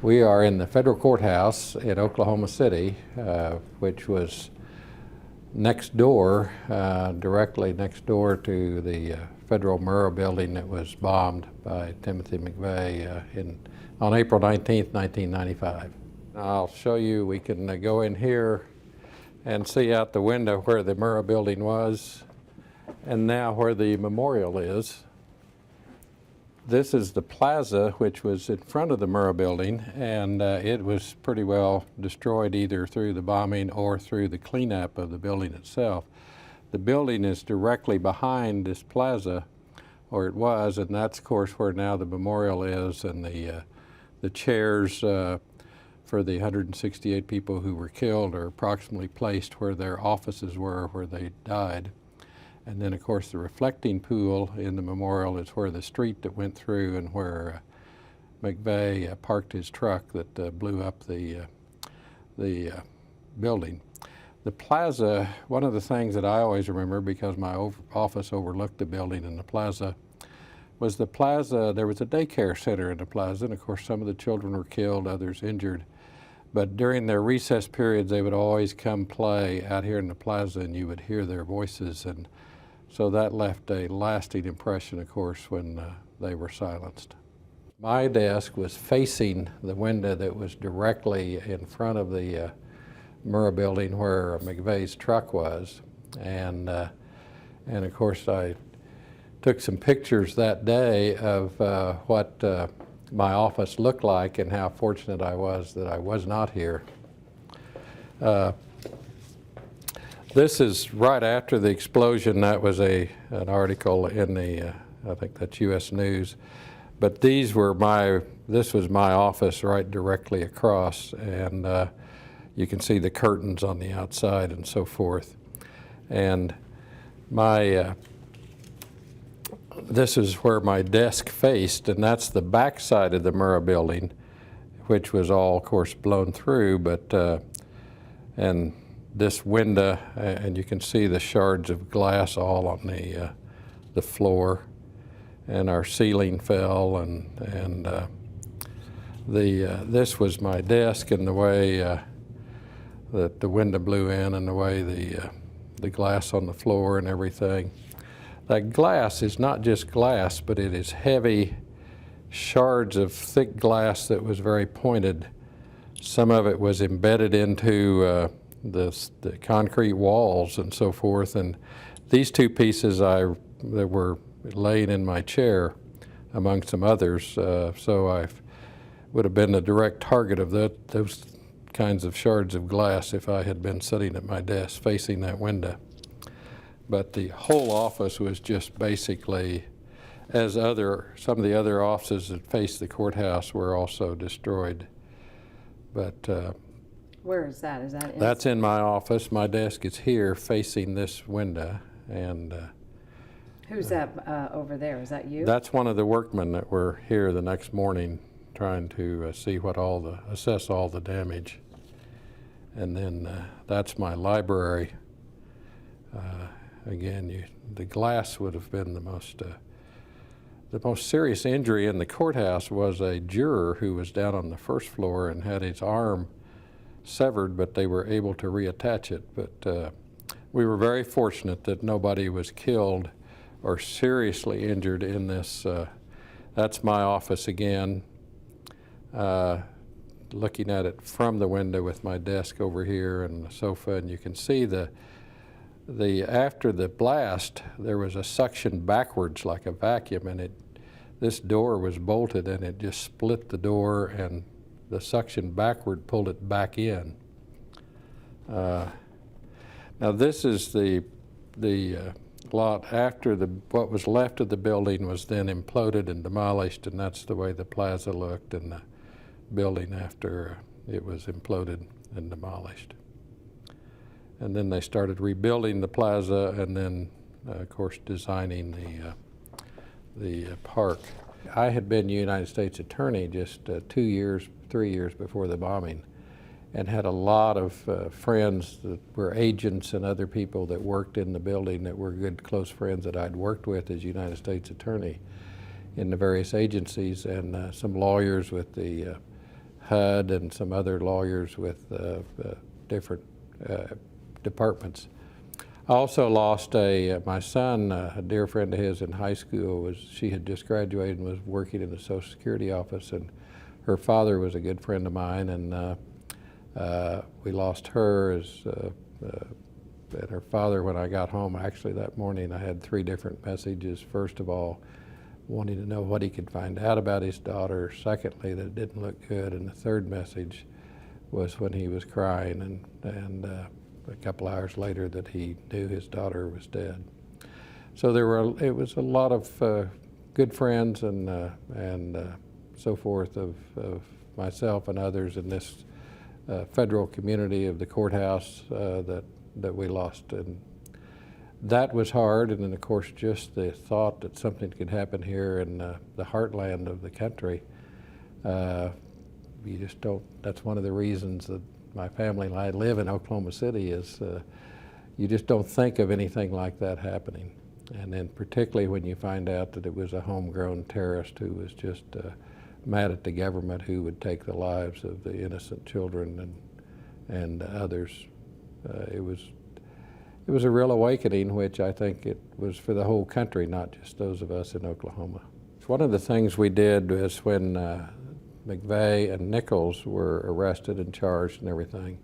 We are in the federal courthouse in Oklahoma City, which was next door, directly next door to the federal Murrah building that was bombed by Timothy McVeigh on April 19th, 1995. I'll show you, we can go in here and see out the window where the Murrah building was and now where the memorial is. This is the plaza, which was in front of the Murrah building, and it was pretty well destroyed either through the bombing or through the cleanup of the building itself. The building is directly behind this plaza, or it was, and that's of course where now the memorial is, and the chairs for the 168 people who were killed are approximately placed where their offices were, where they died. And then, of course, the reflecting pool in the memorial is where the street that went through and where McVeigh parked his truck that blew up the building. The plaza, one of the things that I always remember, because my office overlooked the building in the plaza, was the plaza. There was a daycare center in the plaza, and of course some of the children were killed, others injured. But during their recess periods, they would always come play out here in the plaza, and you would hear their voices. And so that left a lasting impression, of course, when they were silenced. My desk was facing the window that was directly in front of the Murrah building where McVeigh's truck was. And of course, I took some pictures that day of what my office looked like and how fortunate I was that I was not here. This is right after the explosion. That was an article in the, I think that's U.S. News. But this was my office right directly across, and you can see the curtains on the outside and so forth. And this is where my desk faced, and that's the back side of the Murrah building, which was all, of course, blown through, but, and this window, and you can see the shards of glass all on the floor, and our ceiling fell, and this was my desk, and the way that the window blew in, and the way the glass on the floor and everything. That glass is not just glass, but it is heavy shards of thick glass that was very pointed. Some of it was embedded into the concrete walls and so forth. And these two pieces that were laying in my chair, among some others, so I would have been a direct target of those kinds of shards of glass if I had been sitting at my desk facing that window. But the whole office was just basically, as some of the other offices that faced the courthouse were also destroyed. But where is that? Is that that's in my office. My desk is here facing this window. And who's that over there? Is that you? That's one of the workmen that were here the next morning trying to see assess all the damage. And then that's my library. Again, the glass would have been the most serious injury in the courthouse was a juror who was down on the first floor and had his arm severed, but they were able to reattach it. But we were very fortunate that nobody was killed or seriously injured in this. That's my office again, looking at it from the window with my desk over here and the sofa, and you can see after the blast, there was a suction backwards like a vacuum, and this door was bolted, and it just split the door, and the suction backward pulled it back in. Now this is the lot after what was left of the building was then imploded and demolished, and that's the way the plaza looked and the building after it was imploded and demolished. And then they started rebuilding the plaza, and then, of course, designing the park. I had been United States Attorney just 3 years before the bombing, and had a lot of friends that were agents and other people that worked in the building that were good, close friends that I'd worked with as United States Attorney in the various agencies, and some lawyers with the HUD and some other lawyers with different departments. I also lost my son, a dear friend of his in high school. She had just graduated and was working in the Social Security office, and her father was a good friend of mine, and we lost her and her father. When I got home, actually that morning, I had 3 different messages. First of all, wanting to know what he could find out about his daughter. Secondly, that it didn't look good. And the third message was when he was crying, and a couple hours later that he knew his daughter was dead. So it was a lot of good friends and so forth of myself and others in this federal community of the courthouse that we lost. And that was hard, and then of course just the thought that something could happen here in the heartland of the country. You just don't, that's one of the reasons that my family and I live in Oklahoma City is you just don't think of anything like that happening. And then particularly when you find out that it was a homegrown terrorist who was just mad at the government who would take the lives of the innocent children and others. It was a real awakening, which I think it was for the whole country, not just those of us in Oklahoma. One of the things we did was when McVeigh and Nichols were arrested and charged and everything,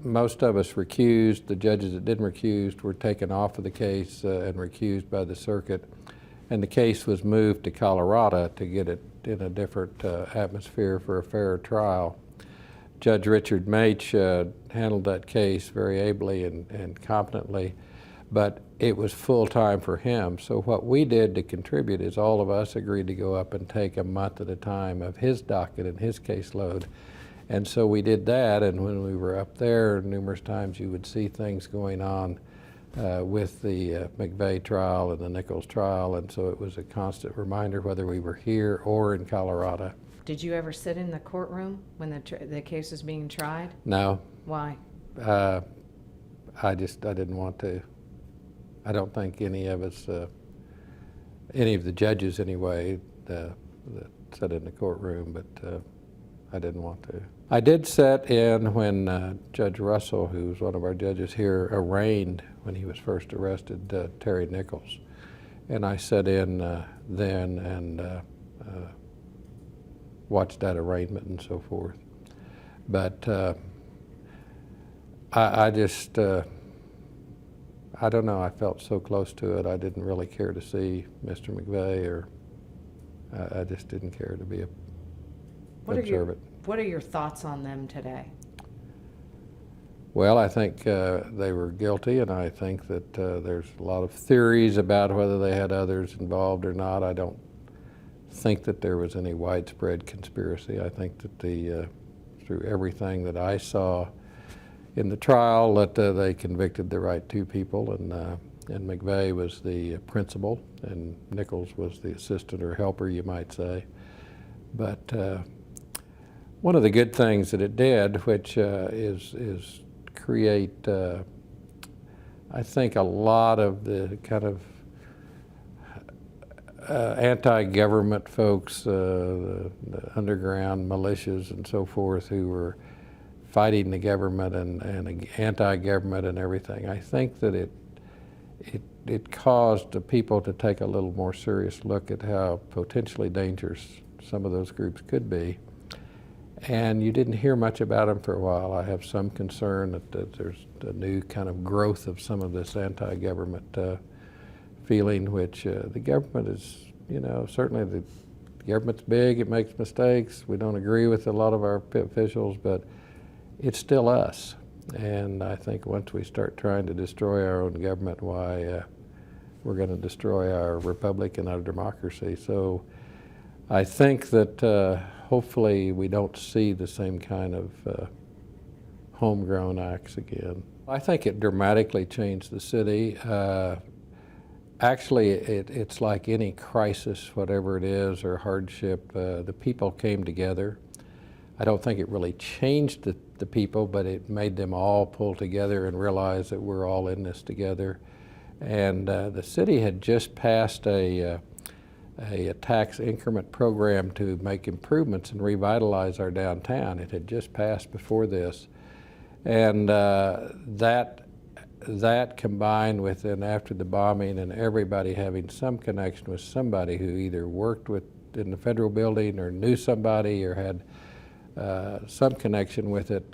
most of us recused. The judges that didn't recuse were taken off of the case and recused by the circuit. And the case was moved to Colorado to get it in a different atmosphere for a fairer trial. Judge Richard Maich handled that case very ably and competently, but it was full time for him. So what we did to contribute is all of us agreed to go up and take a month at a time of his docket and his caseload. And so we did that, and when we were up there, numerous times you would see things going on with the McVeigh trial and the Nichols trial, and so it was a constant reminder whether we were here or in Colorado. Did you ever sit in the courtroom when the case was being tried? No. Why? I didn't want to. I don't think any of us, any of the judges anyway, that sat in the courtroom, but I didn't want to. I did sit in when Judge Russell, who was one of our judges here, arraigned when he was first arrested, Terry Nichols. And I sat in then and watched that arraignment and so forth. But I just, I don't know, I felt so close to it, I didn't really care to see Mr. McVeigh, or I just didn't care to be observant. What are your thoughts on them today? Well, I think they were guilty, and I think that there's a lot of theories about whether they had others involved or not. I don't think that there was any widespread conspiracy. I think that through everything that I saw in the trial, that they convicted the right 2 people, and McVeigh was the principal, and Nichols was the assistant or helper, you might say. But one of the good things that it did, which is create, I think, a lot of the kind of anti-government folks, the underground militias and so forth, who were fighting the government and anti-government and everything. I think that it caused the people to take a little more serious look at how potentially dangerous some of those groups could be. And you didn't hear much about them for a while. I have some concern that there's a new kind of growth of some of this anti-government feeling, which the government is, you know, certainly the government's big, it makes mistakes. We don't agree with a lot of our officials, but it's still us. And I think once we start trying to destroy our own government, why we're going to destroy our republic and our democracy. So I think that hopefully we don't see the same kind of homegrown acts again. I think it dramatically changed the city. Actually, it's like any crisis, whatever it is, or hardship, the people came together. I don't think it really changed the people, but it made them all pull together and realize that we're all in this together. And the city had just passed a a tax increment program to make improvements and revitalize our downtown. It had just passed before this. And that combined with then after the bombing and everybody having some connection with somebody who either worked in the federal building or knew somebody or had some connection with it,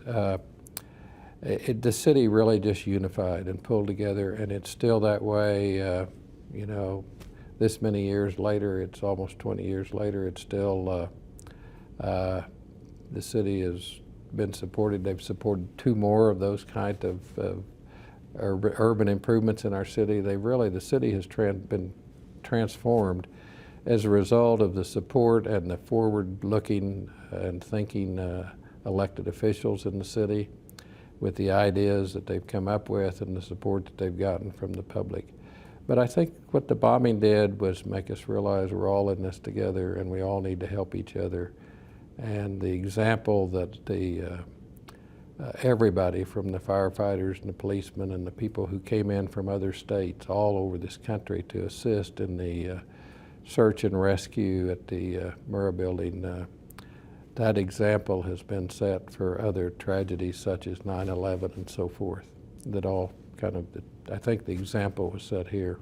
the city really just unified and pulled together, and it's still that way. You know, this many years later, it's almost 20 years later, it's still, the city has been supported. They've supported 2 more of those kind of urban improvements in our city. The city has been transformed as a result of the support and the forward-looking and thinking elected officials in the city, with the ideas that they've come up with and the support that they've gotten from the public. But I think what the bombing did was make us realize we're all in this together and we all need to help each other. And the example that everybody from the firefighters and the policemen and the people who came in from other states all over this country to assist in the search and rescue at the Murrah building, that example has been set for other tragedies such as 9/11 and so forth, that all kind of, I think the example was set here.